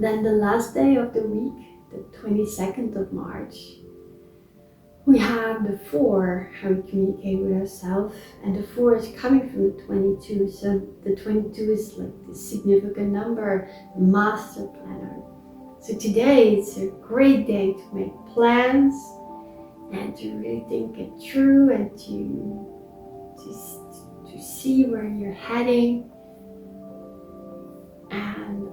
Then the last day of the week, the 22nd of March, we have the 4, how we communicate with ourselves, and the 4 is coming from the 22, so the 22 is like the significant number, the master planner. So today it's a great day to make plans and to really think it through and to see where you're heading, and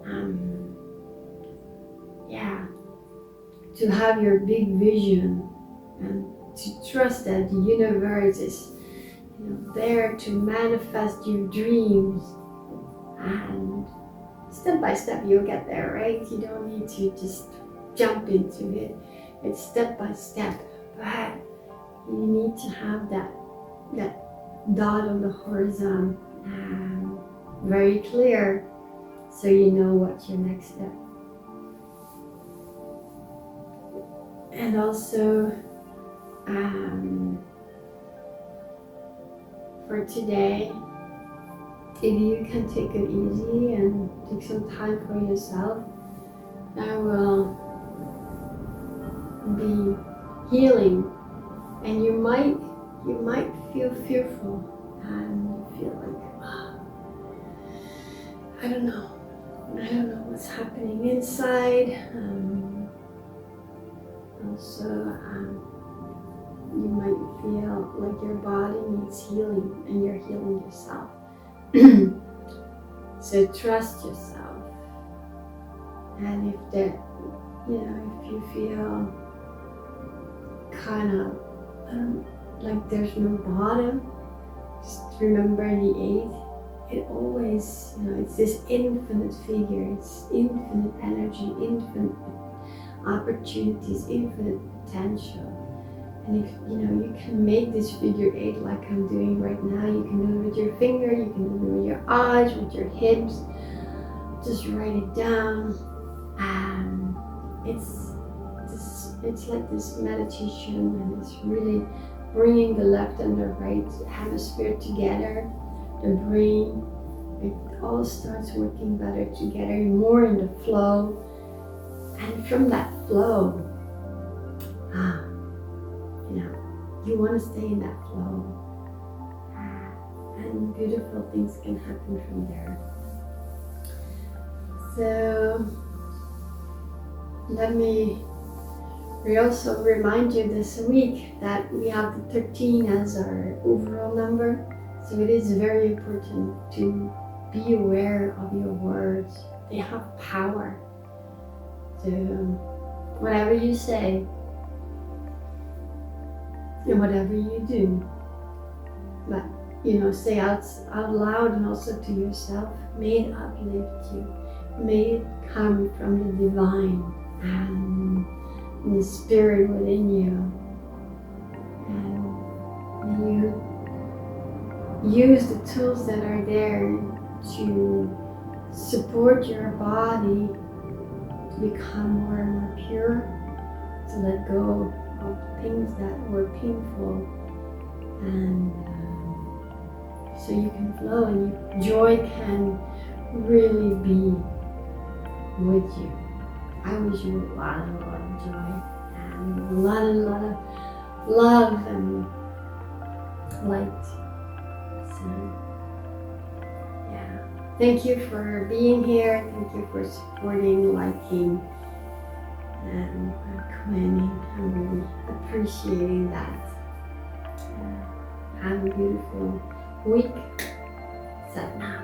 to have your big vision and to trust that the universe is there to manifest your dreams, and step by step you'll get there, right? You don't need to just jump into it. It's step by step, but you need to have that dot on the horizon very clear, so you know what's your next step. And also for today, if you can take it easy and take some time for yourself, I will be healing, and you might feel fearful and feel like, I don't know what's happening inside. Also, you might feel like your body needs healing and you're healing yourself. So trust yourself. And if you feel kind of like there's no bottom, just remember the 8. It always, it's this infinite figure, it's infinite energy, infinite opportunities, infinite potential. And if you can make this figure 8 like I'm doing right now, you can do it with your finger, you can do it with your eyes, with your hips. Just write it down. And it's like this meditation, and it's really bringing the left and the right hemisphere together. The brain, it all starts working better together, more in the flow. And from that flow, you want to stay in that flow, and beautiful things can happen from there. So let me also remind you this week that we have the 13 as our overall number. So it is very important to be aware of your words. They have power. So whatever you say and whatever you do, but say out loud and also to yourself, may it uplift you, may it come from the divine and the spirit within you, and may you use the tools that are there to support your body to become more and more pure, to let go of things that were painful, and so you can flow and your joy can really be with you. I wish you a lot of joy and a lot of love and light. So thank you for being here. Thank you for supporting, liking, and commenting. I'm really appreciating that. Have a beautiful week. Sat now.